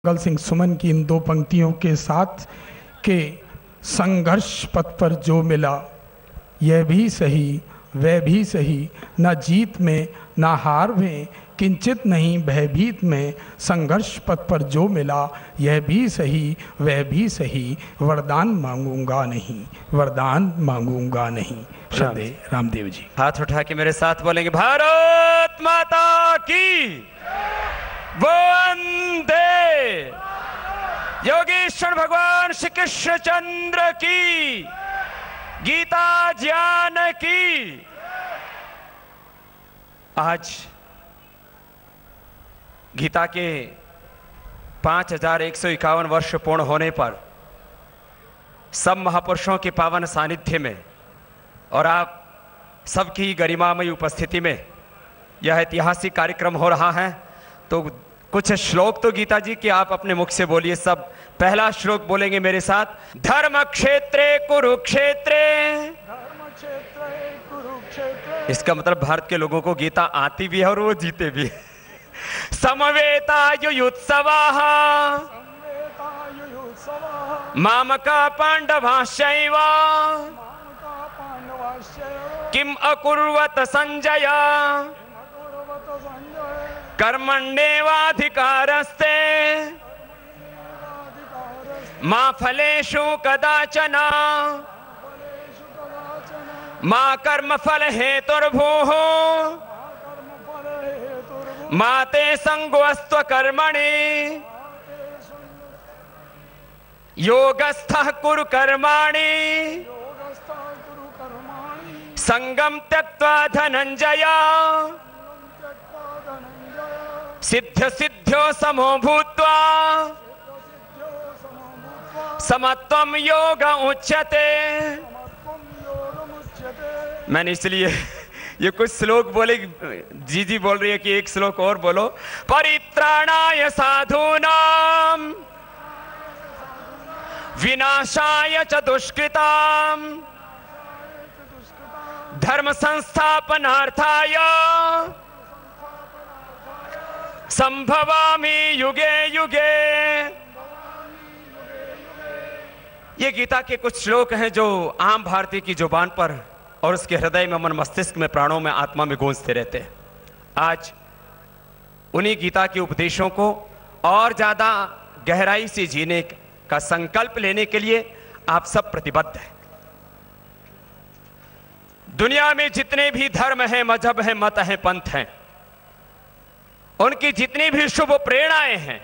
मंगल सिंह सुमन की इन दो पंक्तियों के साथ के संघर्ष पथ पर जो मिला, यह भी सही वह भी सही, न जीत में न हार में किंचित नहीं भयभीत में, संघर्ष पथ पर जो मिला यह भी सही वह भी सही, वरदान मांगूंगा नहीं वरदान मांगूंगा नहीं। श्रद्धेय रामदेव जी। हाथ उठा के मेरे साथ बोलेंगे, भारत माता की वंदे, योगेश्वर भगवान श्री कृष्ण चंद्र की, गीता ज्ञान की। आज गीता के 5151 वर्ष पूर्ण होने पर सब महापुरुषों के पावन सानिध्य में और आप सबकी गरिमामयी उपस्थिति में यह ऐतिहासिक कार्यक्रम हो रहा है, तो कुछ श्लोक तो गीता जी के आप अपने मुख से बोलिए सब। पहला श्लोक बोलेंगे मेरे साथ, धर्म क्षेत्रे कुरुक्षेत्रे। इसका मतलब भारत के लोगों को गीता आती भी है और वो जीते भी है। समवेतायुयुत्सवाः मामका पांडवाश्चैव किम अकुर्वत संजय कर्मण्येवाधिकारस्ते मा फलेषु कदाचन मा कर्मफल हेतुर्भूः मा ते संगोऽस्त्व कर्मणि योगस्थः कुरु कर्माणि संगम त्यक्त्वा धनंजय सिद्ध सिद्ध्यो समो भूत्वा समत्वम योग उच्यते। मैंने इसलिए ये कुछ श्लोक बोले, जी बोल रही है कि एक श्लोक और बोलो। परित्राणाय साधूनां विनाशाय च दुष्कृतां धर्म संस्थापनार्थाय संभवामि युगे युगे। ये गीता के कुछ श्लोक हैं जो आम भारतीय की जुबान पर और उसके हृदय में, मन मस्तिष्क में, प्राणों में, आत्मा में गूंजते रहते हैं। आज उन्हीं गीता के उपदेशों को और ज्यादा गहराई से जीने का संकल्प लेने के लिए आप सब प्रतिबद्ध हैं। दुनिया में जितने भी धर्म हैं, मजहब हैं, मत हैं, पंथ हैं, उनकी जितनी भी शुभ प्रेरणाएं हैं,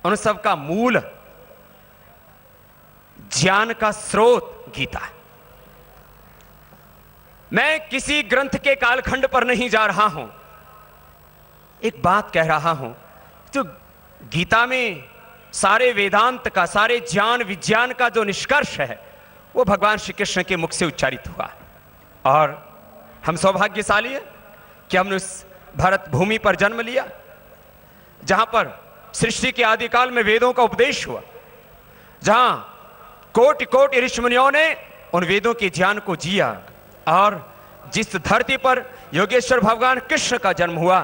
उन सब का मूल ज्ञान का स्रोत गीता है। मैं किसी ग्रंथ के कालखंड पर नहीं जा रहा हूं, एक बात कह रहा हूं। जो गीता में सारे वेदांत का, सारे ज्ञान विज्ञान का जो निष्कर्ष है, वो भगवान श्री कृष्ण के मुख से उच्चारित हुआ। और हम सौभाग्यशाली हैं कि हमने उस भारत भूमि पर जन्म लिया जहां पर सृष्टि के आदिकाल में वेदों का उपदेश हुआ, जहां कोटि कोटि ऋषि मुनियों ने उन वेदों के ज्ञान को जिया, और जिस धरती पर योगेश्वर भगवान कृष्ण का जन्म हुआ,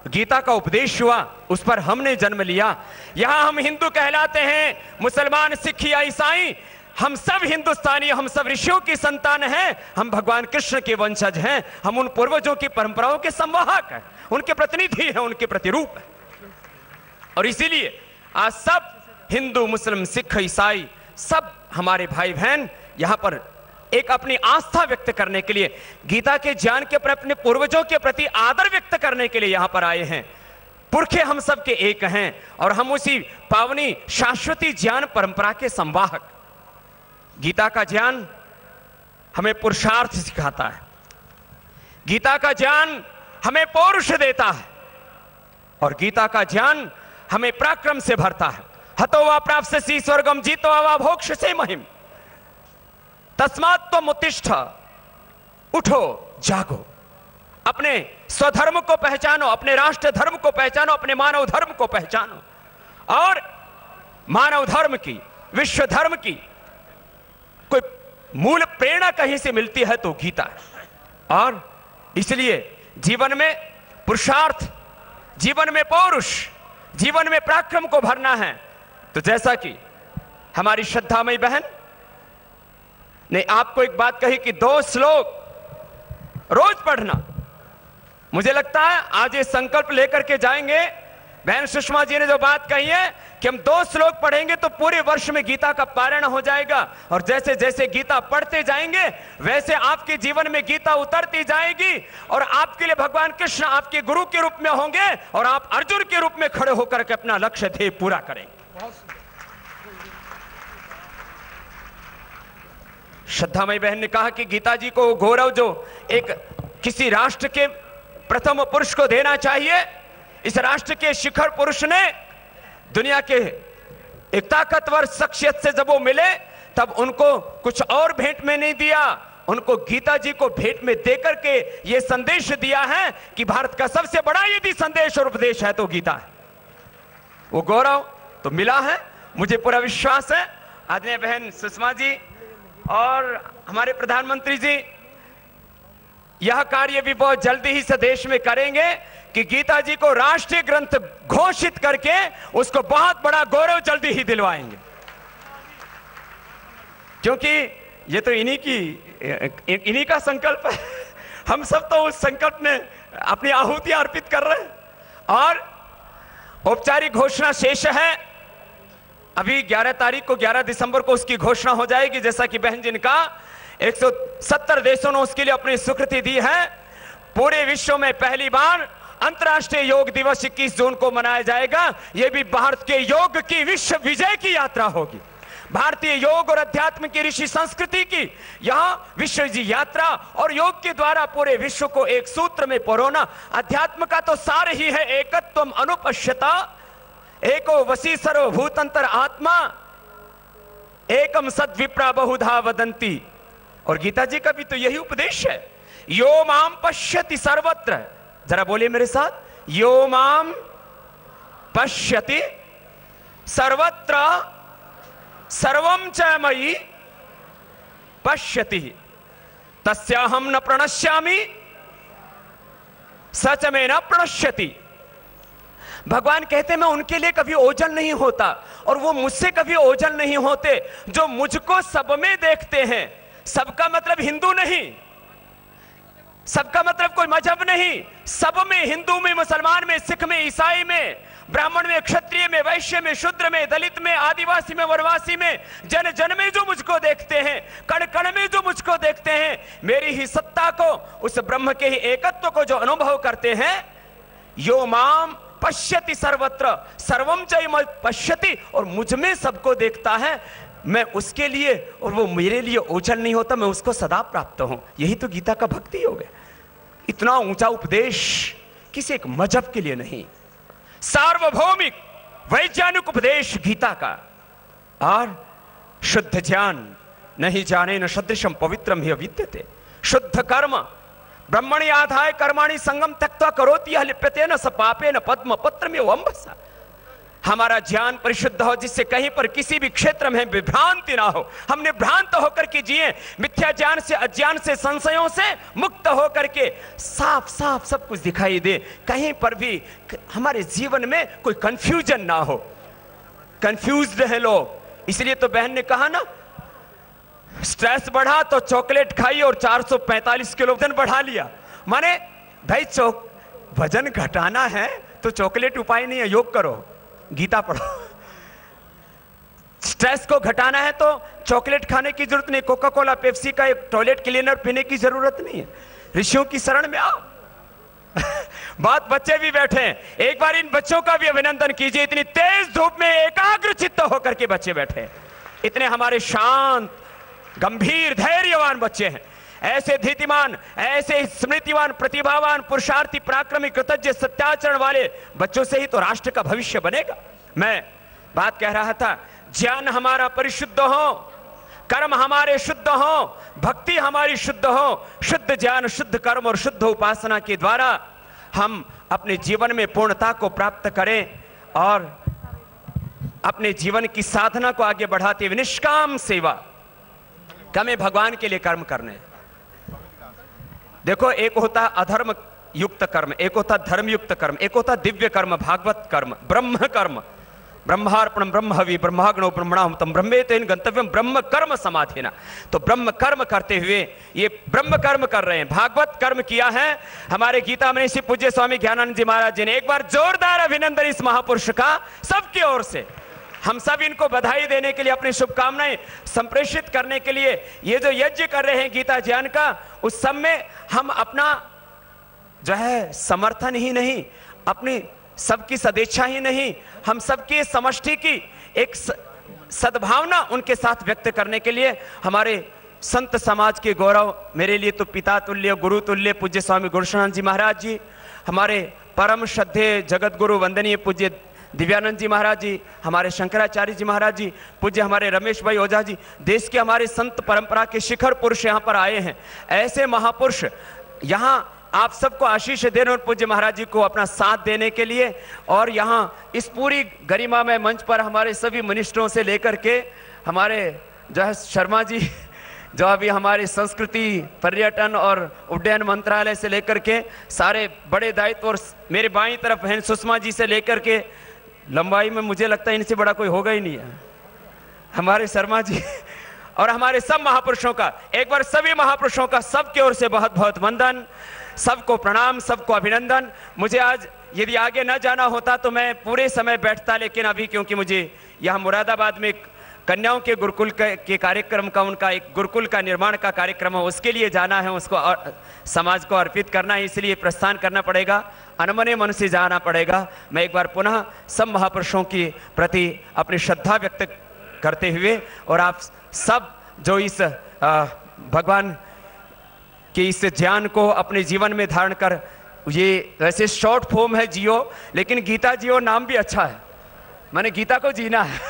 गीता का उपदेश हुआ, उस पर हमने जन्म लिया। यहां हम हिंदू कहलाते हैं, मुसलमान, सिख या ईसाई, हम सब हिंदुस्तानी, हम सब ऋषियों की संतान हैं, हम भगवान कृष्ण के वंशज हैं, हम उन पूर्वजों की परंपराओं के संवाहक हैं, उनके प्रतिनिधि हैं, उनके प्रतिरूप हैं। और इसीलिए आज सब हिंदू, मुस्लिम, सिख, ईसाई, सब हमारे भाई बहन यहां पर एक अपनी आस्था व्यक्त करने के लिए, गीता के ज्ञान के प्रति, अपने पूर्वजों के प्रति आदर व्यक्त करने के लिए यहां पर आए हैं। पुरखे हम सब के एक हैं और हम उसी पावनी शाश्वती ज्ञान परंपरा के संवाहक। गीता का ज्ञान हमें पुरुषार्थ सिखाता है, गीता का ज्ञान हमें पौरुष देता है, और गीता का ज्ञान हमें पराक्रम से भरता है। हतो वा प्राप्स्यसि स्वर्गम जीत्वा वा भोक्ष्यसे महिम तस्मात् त्वम् उत्तिष्ठ। उठो, जागो, अपने स्वधर्म को पहचानो, अपने राष्ट्र धर्म को पहचानो, अपने मानव धर्म को पहचानो। और मानव धर्म की, विश्व धर्म की कोई मूल प्रेरणा कहीं से मिलती है तो गीता है। और इसलिए जीवन में पुरुषार्थ, जीवन में पौरुष, जीवन में पराक्रम को भरना है, तो जैसा कि हमारी श्रद्धामयी बहन ने आपको एक बात कही कि 2 श्लोक रोज पढ़ना, मुझे लगता है आज ये संकल्प लेकर के जाएंगे। बहन सुषमा जी ने जो बात कही है कि हम 2 श्लोक पढ़ेंगे तो पूरे वर्ष में गीता का पारायण हो जाएगा, और जैसे जैसे गीता पढ़ते जाएंगे वैसे आपके जीवन में गीता उतरती जाएगी, और आपके लिए भगवान कृष्ण आपके गुरु के रूप में होंगे, और आप अर्जुन के रूप में खड़े होकर के अपना लक्ष्य ध्येय पूरा करेंगे। श्रद्धामयी बहन ने कहा कि गीता जी को गौरव जो एक किसी राष्ट्र के प्रथम पुरुष को देना चाहिए, इस राष्ट्र के शिखर पुरुष ने दुनिया के एक ताकतवर शख्सियत से जब वो मिले तब उनको कुछ और भेंट में नहीं दिया, उनको गीता जी को भेंट में देकर के ये संदेश दिया है कि भारत का सबसे बड़ा यदि संदेश और उपदेश है तो गीता है। वो गौरव तो मिला है, मुझे पूरा विश्वास है आदरणीय बहन सुषमा जी और हमारे प्रधानमंत्री जी यह कार्य भी बहुत जल्दी ही से देश में करेंगे कि गीता जी को राष्ट्रीय ग्रंथ घोषित करके उसको बहुत बड़ा गौरव जल्दी ही दिलवाएंगे, क्योंकि ये तो इन्हीं का संकल्प है। हम सब तो उस संकल्प में अपनी आहुतियां अर्पित कर रहे हैं। और औपचारिक घोषणा शेष है, अभी 11 तारीख को 11 दिसंबर को उसकी घोषणा हो जाएगी। जैसा कि बहन जी ने कहा 170 देशों ने उसके लिए अपनी स्वीकृति दी है। पूरे विश्व में पहली बार अंतर्राष्ट्रीय योग दिवस 21 जून को मनाया जाएगा। यह भी भारत के योग की विश्व विजय की यात्रा होगी। भारतीय योग और अध्यात्म की ऋषि संस्कृति की यह विश्व जी यात्रा और योग के द्वारा पूरे विश्व को एक सूत्र में परोना। अध्यात्म का तो सार ही है एकत्वम अनुपश्यता, एको वसी सर्वभूतंतर आत्मा, एकम सद विप्रा बहुधा वदंती। और गीता जी का भी तो यही उपदेश है, यो माम पश्यति सर्वत्र। जरा बोलिए मेरे साथ, यो माम पश्यति सर्वत्र सर्वम च मयि पश्यति तस्याहम न प्रणश्यामि सच में न प्रणश्यति। भगवान कहते मैं उनके लिए कभी ओझल नहीं होता और वो मुझसे कभी ओझल नहीं होते जो मुझको सब में देखते हैं। सबका मतलब हिंदू नहीं, सबका मतलब कोई मजहब नहीं, सब में, हिंदू में, मुसलमान में, सिख में, ईसाई में, ब्राह्मण में, क्षत्रिय में, वैश्य में, शूद्र में, दलित में, आदिवासी में, वनवासी में, जन जन में जो मुझको देखते हैं, कण कण में जो मुझको देखते हैं, मेरी ही सत्ता को, उस ब्रह्म के ही एकत्व को जो अनुभव करते हैं, यो माम पश्यति सर्वत्र सर्वम च पश्यति, और मुझ में सबको देखता है, मैं उसके लिए और वो मेरे लिए ओझल नहीं होता, मैं उसको सदा प्राप्त हूं। यही तो गीता का भक्ति योग है। इतना ऊंचा उपदेश किसी एक मजहब के लिए नहीं, सार्वभौमिक वैज्ञानिक उपदेश गीता का। और शुद्ध ज्ञान नहीं जाने न सदृशम पवित्रम ही विद्यते, शुद्ध कर्म ब्रह्मणि आधाय कर्माणि संगम त्यक्त्वा करोति यः लिप्यते न स पापेन पद्म पत्रमेव अम्बसा। हमारा ज्ञान परिशुद्ध हो, जिससे कहीं पर किसी भी क्षेत्र में विभ्रांति ना हो, हमने भ्रांत होकर के जिए, मिथ्या ज्ञान से, अज्ञान से, संशयों से मुक्त होकर के साफ साफ सब कुछ दिखाई दे, कहीं पर भी हमारे जीवन में कोई कंफ्यूजन ना हो। कंफ्यूज्ड है लोग, इसलिए तो बहन ने कहा ना, स्ट्रेस बढ़ा तो चॉकलेट खाई और 445 किलो वजन बढ़ा लिया। माने भाई वजन घटाना है तो चॉकलेट उपाय नहीं है, योग करो, गीता पढ़ो। स्ट्रेस को घटाना है तो चॉकलेट खाने की जरूरत नहीं, कोका कोला पेप्सी का एक टॉयलेट क्लीनर पीने की जरूरत नहीं है, ऋषियों की शरण में आओ। बहुत बच्चे भी बैठे हैं, एक बार इन बच्चों का भी अभिनंदन कीजिए, इतनी तेज धूप में एकाग्र चित्त होकर के बच्चे बैठे, इतने हमारे शांत गंभीर धैर्यवान बच्चे हैं। ऐसे धीतिमान, ऐसे स्मृतिवान, प्रतिभावान, पुरुषार्थी, पराक्रमी, कृतज्ञ, सत्याचरण वाले बच्चों से ही तो राष्ट्र का भविष्य बनेगा। मैं बात कह रहा था, ज्ञान हमारा परिशुद्ध हो, कर्म हमारे शुद्ध हो, भक्ति हमारी शुद्ध हो, शुद्ध ज्ञान, शुद्ध कर्म और शुद्ध उपासना के द्वारा हम अपने जीवन में पूर्णता को प्राप्त करें और अपने जीवन की साधना को आगे बढ़ाते हुए निष्काम सेवा, हमें भगवान के लिए कर्म करने। देखो, एक होता है अधर्म युक्त कर्म, एक होता धर्म युक्त कर्म, एक होता दिव्य कर्म, भागवत कर्म, ब्रह्म कर्म, ब्रह्मार्पणम ब्रह्म हवि ब्रह्माग्नो ब्रह्मणाहुं तम ब्रह्मेतेन गंतव्यम ब्रह्म कर्म समाधिना। तो ब्रह्म कर्म करते हुए ये ब्रह्म कर्म कर रहे हैं, भागवत कर्म किया है हमारे गीता में श्री पूज्य स्वामी ज्ञानानंद जी महाराज जी ने। एक बार जोरदार अभिनंदन इस महापुरुष का सबकी ओर से। हम सब इनको बधाई देने के लिए, अपनी शुभकामनाएं संप्रेषित करने के लिए ये जो यज्ञ कर रहे हैं गीता ज्ञान का, उस सब में हम अपना जो है समर्थन ही नहीं, अपनी सबकी सदेच्छा ही नहीं, हम सबकी समष्टि की एक सद्भावना उनके साथ व्यक्त करने के लिए हमारे संत समाज के गौरव, मेरे लिए तो पिता तुल्य गुरु तुल्य पूज्य स्वामी गुरुशरण जी महाराज जी, हमारे परम श्रद्धेय जगत गुरु वंदनीय पूज्य दिव्यानंद जी महाराज जी, हमारे शंकराचार्य जी महाराज जी, पूज्य हमारे रमेश भाई ओझा जी, देश के हमारे संत परंपरा के शिखर पुरुष यहाँ पर आए हैं। ऐसे महापुरुष यहाँ आप सबको आशीष देने और पूज्य महाराज जी को अपना साथ देने के लिए, और यहाँ इस पूरी गरिमा में मंच पर हमारे सभी मिनिस्टरों से लेकर के हमारे जो है शर्मा जी जो अभी हमारे संस्कृति पर्यटन और उड्डयन मंत्रालय से लेकर के सारे बड़े दायित्व, और मेरे बाईं तरफ हैं सुषमा जी से लेकर के लंबाई में मुझे लगता है इनसे बड़ा कोई होगा ही नहीं है, हमारे शर्मा जी, और हमारे सब महापुरुषों का एक बार सभी महापुरुषों का सबकी ओर से बहुत बहुत वंदन, सबको प्रणाम, सबको अभिनंदन। मुझे आज यदि आगे न जाना होता तो मैं पूरे समय बैठता, लेकिन अभी क्योंकि मुझे यहाँ मुरादाबाद में कन्याओं के गुरुकुल के कार्यक्रम का, उनका एक गुरुकुल का निर्माण का कार्यक्रम है, उसके लिए जाना है, उसको समाज को अर्पित करना है, इसलिए प्रस्थान करना पड़ेगा, अनमने मन से जाना पड़ेगा। मैं एक बार पुनः सब महापुरुषों के प्रति अपनी श्रद्धा व्यक्त करते हुए, और आप सब जो इस भगवान के इस ज्ञान को अपने जीवन में धारण कर, ये वैसे शॉर्ट फॉर्म है जियो, लेकिन गीता जियो नाम भी अच्छा है, मैंने गीता को जीना है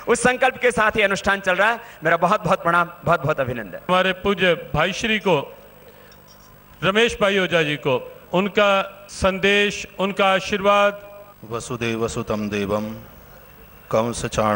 उस संकल्प के साथ ही अनुष्ठान चल रहा है। मेरा बहुत बहुत प्रणाम, बहुत बहुत अभिनंदन। हमारे पूज्य भाई श्री को, रमेश भाई ओझा जी को, उनका संदेश, उनका आशीर्वाद। वसुदेव सुतम देवम कंस चाण